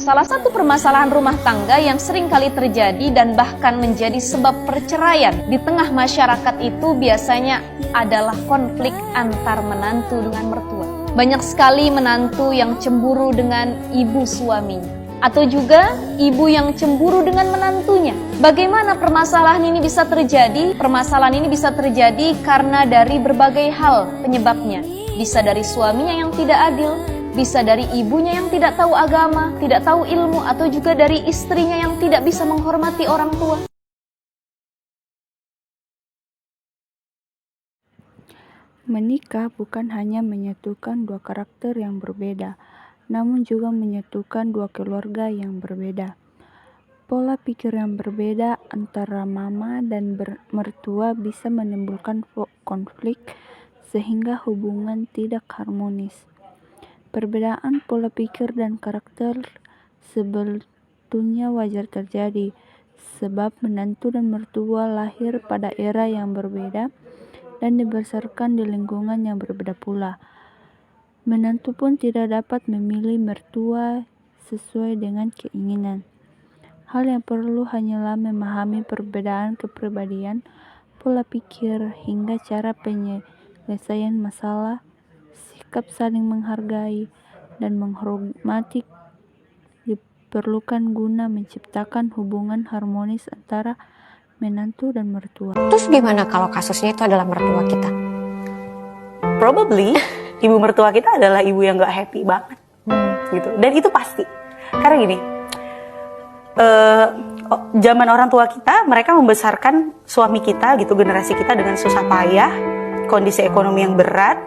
Salah satu permasalahan rumah tangga yang sering kali terjadi dan bahkan menjadi sebab perceraian di tengah masyarakat itu biasanya adalah konflik antar menantu dengan mertua. Banyak sekali menantu yang cemburu dengan ibu suaminya, atau juga ibu yang cemburu dengan menantunya. Bagaimana permasalahan ini bisa terjadi? Permasalahan ini bisa terjadi karena dari berbagai hal penyebabnya. Bisa dari suaminya yang tidak adil, bisa dari ibunya yang tidak tahu agama, tidak tahu ilmu, atau juga dari istrinya yang tidak bisa menghormati orang tua. Menikah bukan hanya menyatukan dua karakter yang berbeda, namun juga menyatukan dua keluarga yang berbeda. Pola pikir yang berbeda antara mama dan mertua bisa menimbulkan konflik sehingga hubungan tidak harmonis. Perbedaan pola pikir dan karakter sebetulnya wajar terjadi, sebab menantu dan mertua lahir pada era yang berbeda dan dibesarkan di lingkungan yang berbeda pula. Menantu pun tidak dapat memilih mertua sesuai dengan keinginan. Hal yang perlu hanyalah memahami perbedaan kepribadian, pola pikir, hingga cara penyelesaian masalah. Sikap saling menghargai dan menghormati diperlukan guna menciptakan hubungan harmonis antara menantu dan mertua. Terus gimana kalau kasusnya itu adalah mertua kita? Probably ibu mertua kita adalah ibu yang gak happy banget gitu. Dan itu pasti. Karena gini, zaman orang tua kita, mereka membesarkan suami kita gitu, generasi kita dengan susah payah, kondisi ekonomi yang berat.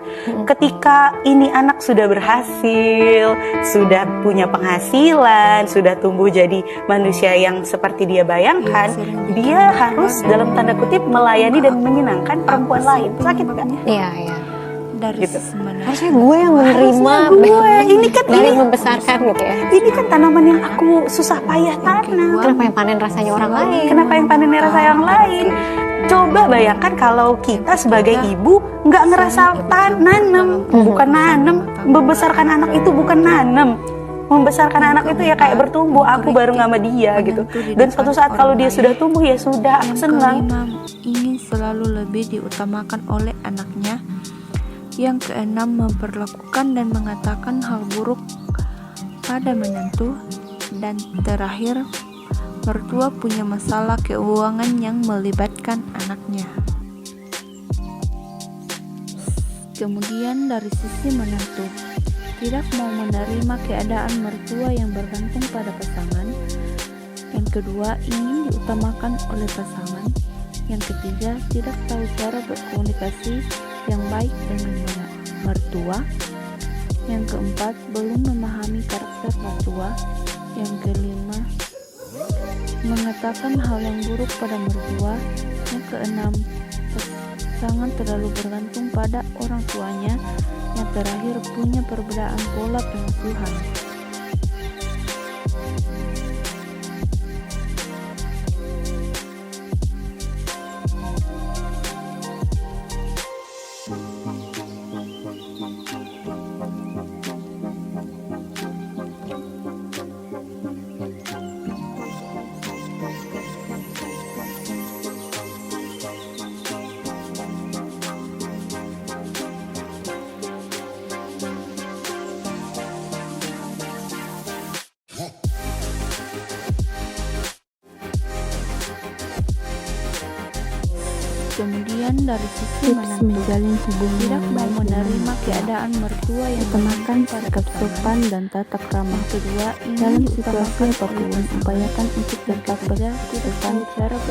Ketika ini anak sudah berhasil, sudah punya penghasilan, sudah tumbuh jadi manusia yang seperti dia bayangkan, dia harus dalam tanda kutip melayani dan menyenangkan perempuan lain. Sakit gak? Iya. Dari Gitu. Harusnya gue yang menerima, ini kan dari membesarkan gitu ya. Ini kan tanaman yang aku susah payah tanam. Kenapa yang panen rasanya orang lain? Kenapa yang panennya rasa yang lain? Coba bayangkan kalau kita sebagai ibu nggak ngerasa nanam, bukan nanam. Membesarkan anak itu bukan nanam. Membesarkan anak itu ya kayak bertumbuh, aku bareng sama dia gitu. Dan suatu saat kalau dia sudah tumbuh, ya sudah, aku senang. Ingin selalu lebih diutamakan oleh anaknya. Yang keenam, memperlakukan dan mengatakan hal buruk pada menantu. Dan terakhir, mertua punya masalah keuangan yang melibatkan anaknya. Kemudian dari sisi menantu, tidak mau menerima keadaan mertua yang bergantung pada pasangan. Yang kedua, ingin diutamakan oleh pasangan. Yang ketiga, tidak tahu cara berkomunikasi yang baik dengan mertua. Yang keempat, belum memahami karakter mertua. Yang kelima, mengatakan hal yang buruk pada mertua. Yang keenam, pasangan terlalu bergantung pada orang tuanya. Yang terakhir, punya perbedaan pola pengasuhan. Kemudian dari sisi menantu, menjalin hubungan tidak yang mau baik menerima keadaan mertua yang utamakan pada sikap pasangan. sopan dan tata krama. Kedua, Dalam ingin situasi diutamakan apapun, oleh pasangan. upayakan untuk tetap bersopan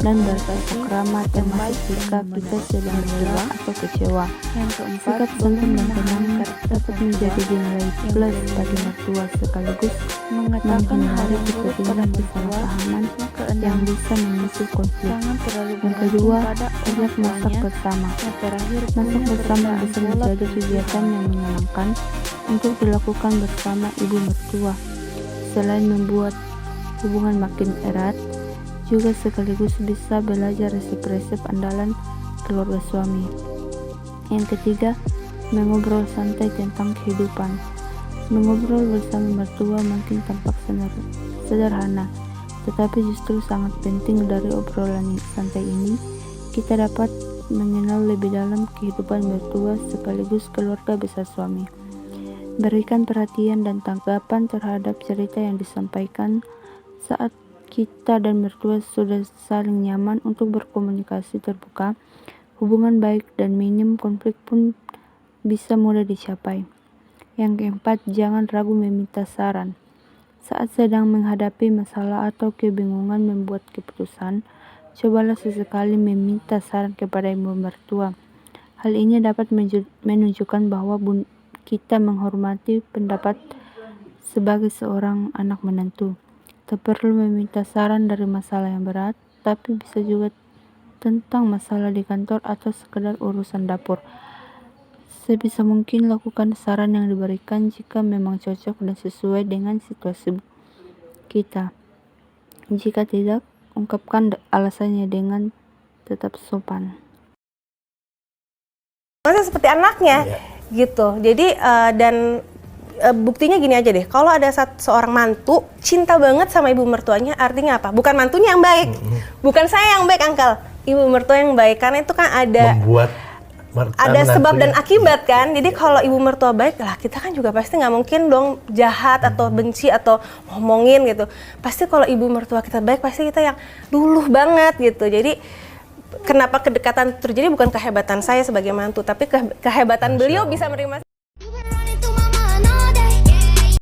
dan bertata krama, termasuk jika kita sedang lelah atau kecewa. Yang keempat, Sikap santun dan belum tenang memahami dapat menjadi nilai plus bagi mertua, sekaligus mengatakan hal menghindari yang buruk pada kejadian mertua. kesalahpahaman Yang yang keenam, bisa memicu konflik. jangan terlalu Yang bergantung kedua, pada ajak orang masak tuanya. bersama. Yang terakhir, Masak punya bersama perbedaan bisa pola menjadi pengasuhan. kegiatan yang menyenangkan untuk dilakukan bersama ibu mertua. Selain membuat hubungan makin erat, juga sekaligus bisa belajar resep-resep andalan keluarga suami. Yang ketiga, mengobrol santai tentang kehidupan. Mengobrol bersama mertua mungkin tampak sederhana, tetapi justru sangat penting. Dari obrolan santai ini, kita dapat mengenal lebih dalam kehidupan mertua sekaligus keluarga besar suami. Berikan perhatian dan tanggapan terhadap cerita yang disampaikan. Saat kita dan mertua sudah saling nyaman untuk berkomunikasi terbuka, hubungan baik dan minim konflik pun bisa mudah dicapai. Yang keempat, jangan ragu meminta saran. Saat sedang menghadapi masalah atau kebingungan membuat keputusan, cobalah sesekali meminta saran kepada ibu mertua. Hal ini dapat menunjukkan bahwa kita menghormati pendapat sebagai seorang anak menantu. Tak perlu meminta saran dari masalah yang berat, tapi bisa juga tentang masalah di kantor atau sekedar urusan dapur. Sebisa mungkin lakukan saran yang diberikan jika memang cocok dan sesuai dengan situasi kita. Jika tidak, ungkapkan alasannya dengan tetap sopan. Maksudnya seperti anaknya gitu. Jadi buktinya gini aja deh, kalau ada seorang mantu cinta banget sama ibu mertuanya, artinya apa? Bukan mantunya yang baik, bukan saya yang baik, Angkel, ibu mertua yang baik, karena itu kan ada sebab dan akibat kan. Jadi kalau ibu mertua baik lah, kita kan juga pasti nggak mungkin dong jahat atau benci atau ngomongin gitu. Pasti kalau ibu mertua kita baik, pasti kita yang luluh banget gitu. Jadi kenapa kedekatan terjadi bukan kehebatan saya sebagai mantu, tapi kehebatan beliau bisa menerima